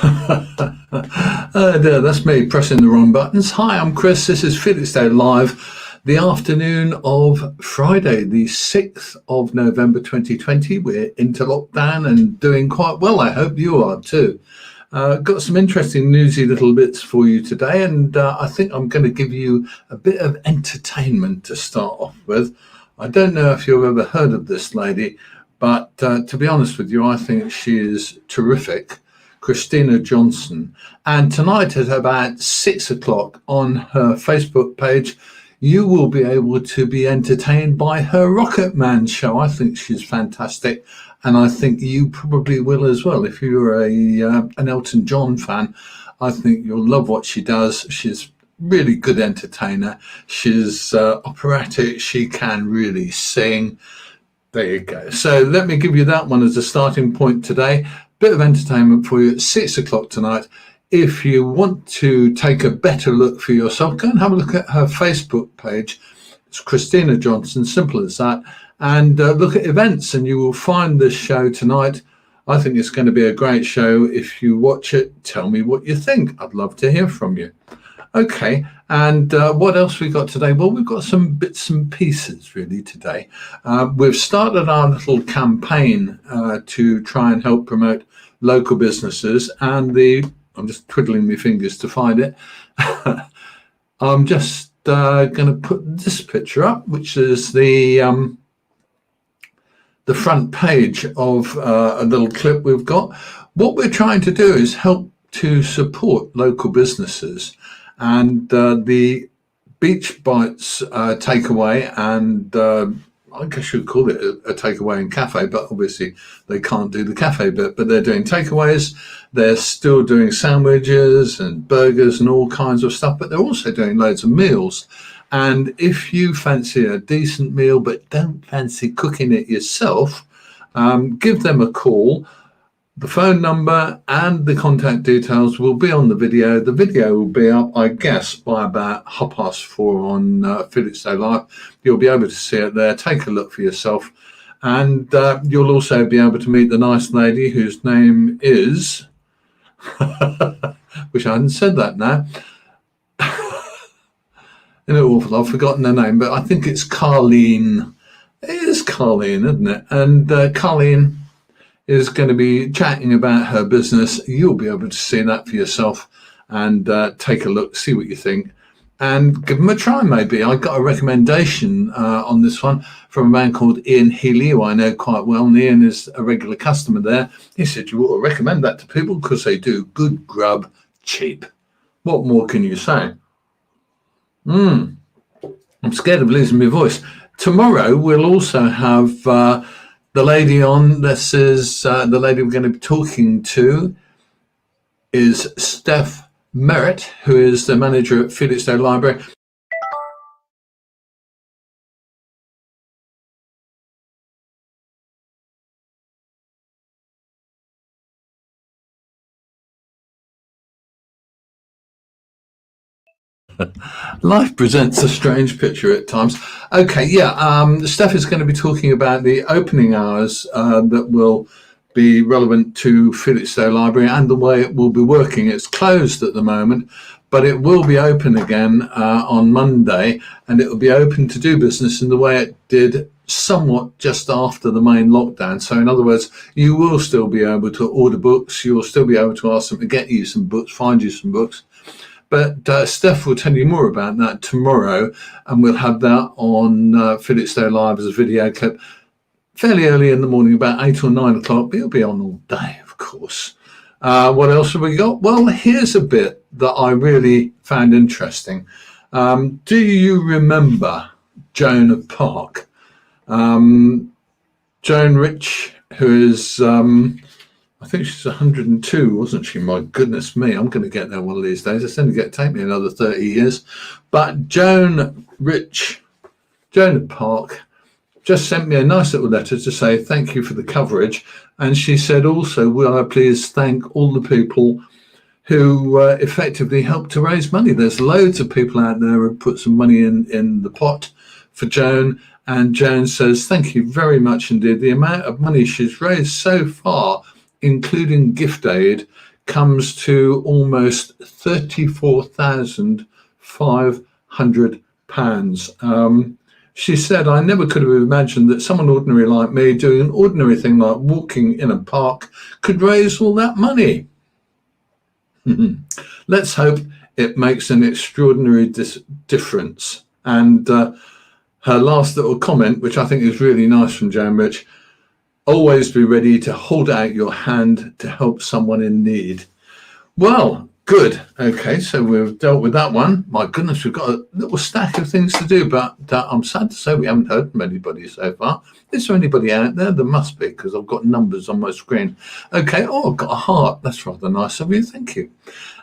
Oh dear, that's me pressing the wrong buttons. Hi, I'm Chris. This is Felixstowe Live, the afternoon of Friday, the 6th of November 2020. We're into lockdown and doing quite well. I hope you are too. Got some interesting newsy little bits for you today, and I think I'm going to give you a bit of entertainment to start off with. I don't know if you've ever heard of this lady, but to be honest with you, I think she is terrific. Christina Johnson. And tonight at about 6 o'clock on her Facebook page, you will be able to be entertained by her Rocket Man show. I think she's fantastic, and I think you probably will as well. If you're an Elton John fan, I think you'll love what she does. She's really good entertainer. She's operatic. She can really sing. There you go. So let me give you that one as a starting point today. Bit of entertainment for you at 6 o'clock tonight. If you want to take a better look for yourself, go and have a look at her Facebook page. It's Christina Johnson, simple as that. And look at events, and you will find this show tonight. I think it's going to be a great show. If you watch it, tell me what you think. I'd love to hear from you. Okay, and what else we got today? Well, we've got some bits and pieces really today. We've started our little campaign to try and help promote local businesses, and I'm just twiddling my fingers to find it. I'm just going to put this picture up, which is the front page of a little clip we've got. What we're trying to do is help to support local businesses. And the Beach Bites takeaway, and I guess you'd call it a takeaway and cafe, but obviously they can't do the cafe bit, but they're doing takeaways. They're still doing sandwiches and burgers and all kinds of stuff, but they're also doing loads of meals. And if you fancy a decent meal but don't fancy cooking it yourself, give them a call. The phone number and the contact details will be on the video. The video will be up, I guess, by about 4:30 on Felixstowe Live. You'll be able to see it there. Take a look for yourself. And you'll also be able to meet the nice lady whose name is... Wish I hadn't said that now. In an awful, I've forgotten her name, but I think it's Carleen. It is Carleen, isn't it? And Carleen is going to be chatting about her business. You'll be able to see that for yourself and take a look, see what you think, and give them a try maybe. I got a recommendation on this one from a man called Ian Healy, who I know quite well, and Ian is a regular customer there. He said you ought to recommend that to people because they do good grub cheap. What more can you say? I'm scared of losing my voice. Tomorrow we'll also have... the lady on, this is the lady we're going to be talking to is Steph Merritt, who is the manager at Felixstowe Library. Life presents a strange picture at times. Okay, Steph is going to be talking about the opening hours that will be relevant to Felixstowe Library and the way it will be working. It's closed at the moment, but it will be open again on Monday, and it will be open to do business in the way it did somewhat just after the main lockdown. So in other words, you will still be able to order books, you will still be able to ask them to get you some books, find you some books. But Steph will tell you more about that tomorrow, and we'll have that on Felixstowe Live as a video clip fairly early in the morning, about 8 or 9 o'clock, but it'll be on all day, of course. What else have we got? Well, here's a bit that I really found interesting. Do you remember Joan of Park? Joan Rich, who is... I think she's 102, wasn't she? My goodness me, I'm going to get there one of these days. It's only going to take me another 30 years. But Joan of Park, just sent me a nice little letter to say thank you for the coverage. And she said also, will I please thank all the people who effectively helped to raise money. There's loads of people out there who put some money in the pot for Joan. And Joan says, thank you very much indeed. The amount of money she's raised so far, including gift aid, comes to almost £34,500. She said, I never could have imagined that someone ordinary like me doing an ordinary thing like walking in a park could raise all that money. Let's hope it makes an extraordinary difference. And her last little comment, which I think is really nice from Jan Rich, always be ready to hold out your hand to help someone in need. Well, good. Okay, so we've dealt with that one. My goodness, we've got a little stack of things to do, but I'm sad to say we haven't heard from anybody so far. Is there anybody out there? There must be, because I've got numbers on my screen. Okay, I've got a heart. That's rather nice of you. Thank you.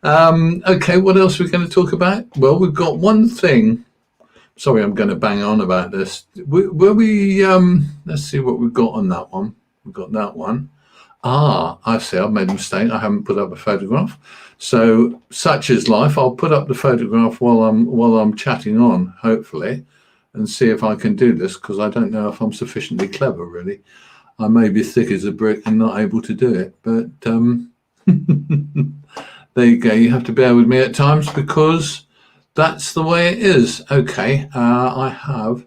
Okay, what else are we going to talk about? Well, we've got one thing. Sorry, I'm going to bang on about this. Let's see what we've got on that one. We've got that one. I see, I've made a mistake. I haven't put up a photograph. So such is life. I'll put up the photograph while I'm chatting on, hopefully, and see if I can do this, because I don't know if I'm sufficiently clever, really. I may be thick as a brick and not able to do it, but there you go. You have to bear with me at times, because that's the way it is. Okay, I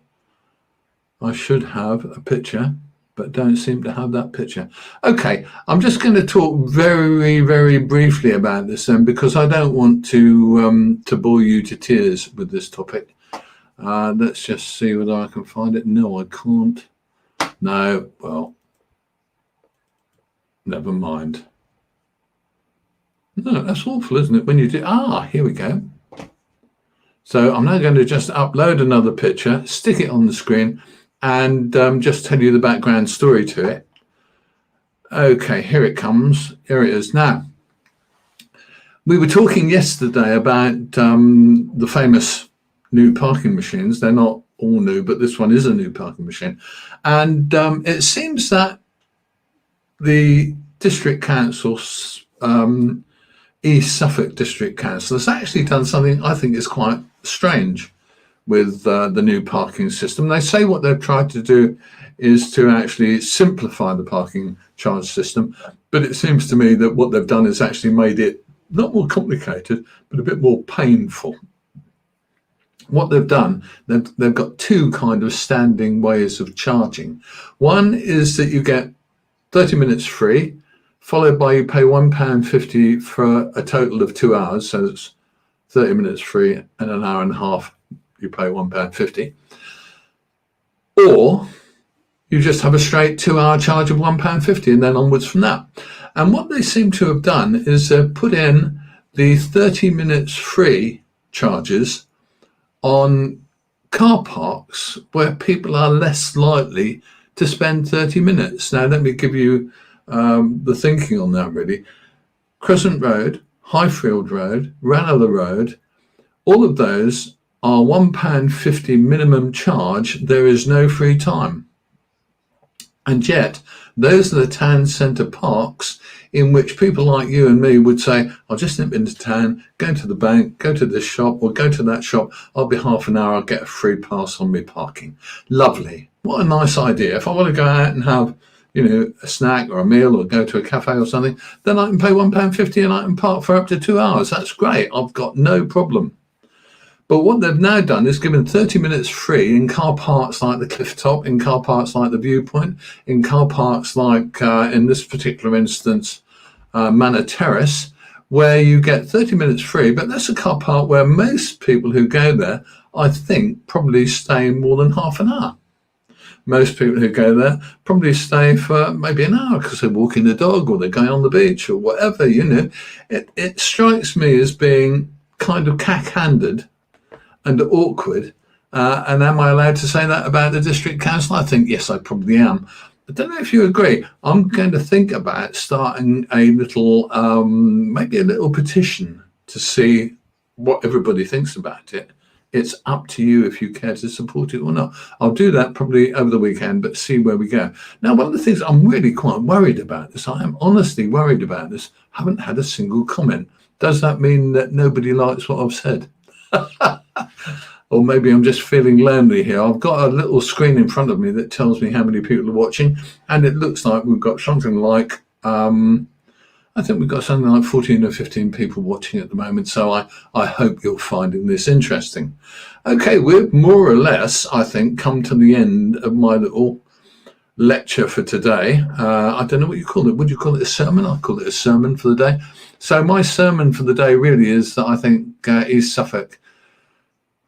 should have a picture, but don't seem to have that picture. Okay, I'm just going to talk very, very briefly about this then, because I don't want to bore you to tears with this topic. Let's just see whether I can find it. No, I can't. No, well, never mind. No, that's awful, isn't it? When you do, here we go. So I'm now going to just upload another picture, stick it on the screen, and just tell you the background story to it. Okay, here it comes. Here it is. Now, we were talking yesterday about the famous new parking machines. They're not all new, but this one is a new parking machine. And it seems that the District Council, East Suffolk District Council, has actually done something I think is quite strange with the new parking system. They say what they've tried to do is to actually simplify the parking charge system, but it seems to me that what they've done is actually made it not more complicated, but a bit more painful. What they've done, they've got two kind of standing ways of charging. One is that you get 30 minutes free, followed by you pay £1.50 for a total of 2 hours. So it's 30 minutes free and an hour and a half, you pay £1.50. Or you just have a straight 2 hour charge of £1.50 and then onwards from that. And what they seem to have done is put in the 30 minutes free charges on car parks where people are less likely to spend 30 minutes. Now, let me give you the thinking on that, really. Crescent Road, Highfield Road, Ranelagh Road, all of those are £1.50 minimum charge. There is no free time. And yet, those are the town centre parks in which people like you and me would say, I'll just nip into town, go to the bank, go to this shop or go to that shop. I'll be half an hour, I'll get a free pass on me parking. Lovely. What a nice idea. If I want to go out and have, a snack or a meal or go to a cafe or something, then I can pay £1.50 and I can park for up to 2 hours. That's great. I've got no problem. But what they've now done is given 30 minutes free in car parks like the Cliff Top, in car parks like the Viewpoint, in car parks like, in this particular instance, Manor Terrace, where you get 30 minutes free. But that's a car park where most people who go there, I think, probably stay more than half an hour. Most people who go there probably stay for maybe an hour because they're walking the dog or they're going on the beach or whatever, It strikes me as being kind of cack-handed and awkward. And am I allowed to say that about the District Council? I think, yes, I probably am. I don't know if you agree. I'm going to think about starting a little, maybe a little petition to see what everybody thinks about it. It's up to you if you care to support it or not. I'll do that probably over the weekend, but see where we go. Now, one of the things I'm really quite worried about this, I am honestly worried about this, haven't had a single comment. Does that mean that nobody likes what I've said? Or maybe I'm just feeling lonely here. I've got a little screen in front of me that tells me how many people are watching, and it looks like we've got something like, I think we've got something like 14 or 15 people watching at the moment, so I hope you're finding this interesting. Okay, we've more or less, I think, come to the end of my little lecture for today. I don't know what you call it. Would you call it a sermon? I call it a sermon for the day. So my sermon for the day really is that I think East Suffolk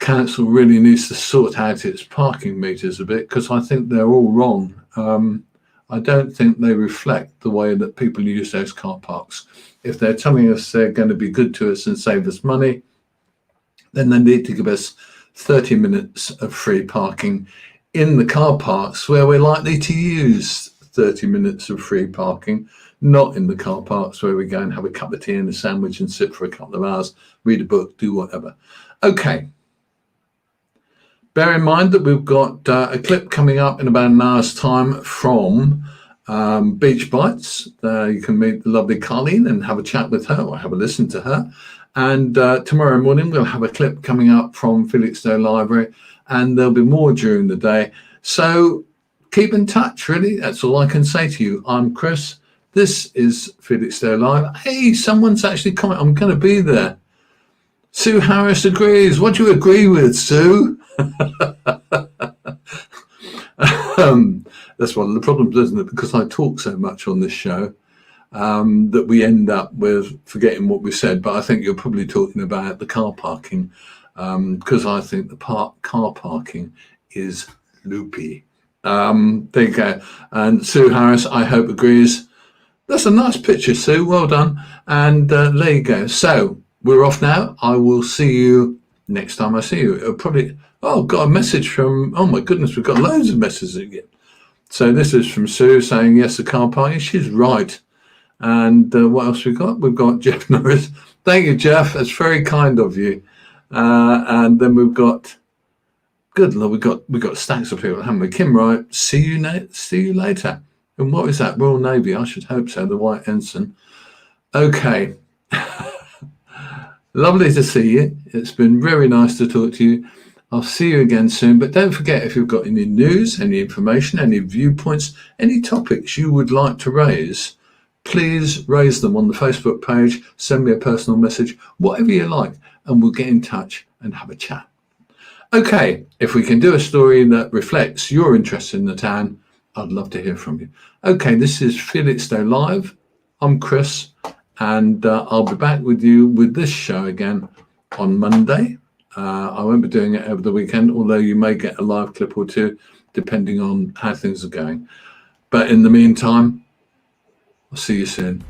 Council really needs to sort out its parking meters a bit, because I think they're all wrong. I don't think they reflect the way that people use those car parks. If they're telling us they're going to be good to us and save us money, then they need to give us 30 minutes of free parking in the car parks where we're likely to use 30 minutes of free parking, not in the car parks where we go and have a cup of tea and a sandwich and sit for a couple of hours, read a book, do whatever. Okay. Bear in mind that we've got a clip coming up in about an hour's time from Beach Bites. You can meet the lovely Colleen and have a chat with her or have a listen to her. And tomorrow morning we'll have a clip coming up from Felixstowe Library, and there'll be more during the day. So keep in touch, really. That's all I can say to you. I'm Chris. This is Felixstowe Live. Hey, someone's actually commented. I'm going to be there. Sue Harris agrees. What do you agree with, Sue? That's one of the problems, isn't it? Because I talk so much on this show that we end up with forgetting what we said. But I think you're probably talking about the car parking, because I think the car parking is loopy. There you go. And Sue Harris, I hope, agrees. That's a nice picture, Sue. Well done. And there you go. So we're off now. I will see you next time I see you. It'll probably... Oh, got a message from... Oh, my goodness, we've got loads of messages again. So this is from Sue saying, yes, the car parking. She's right. And what else we got? We've got Jeff Norris. Thank you, Jeff. That's very kind of you. And then we've got... Good Lord, we've got stacks of people, haven't we? Kim Wright, see you later. And what is that? Royal Navy? I should hope so, the White Ensign. Okay. Lovely to see you. It's been very nice to talk to you. I'll see you again soon. But don't forget, if you've got any news, any information, any viewpoints, any topics you would like to raise, please raise them on the Facebook page. Send me a personal message, whatever you like, and we'll get in touch and have a chat. Okay, if we can do a story that reflects your interest in the town, I'd love to hear from you. Okay, this is Felixstowe Live. I'm Chris, and I'll be back with you with this show again on Monday. I won't be doing it over the weekend, although you may get a live clip or two, depending on how things are going. But in the meantime, I'll see you soon.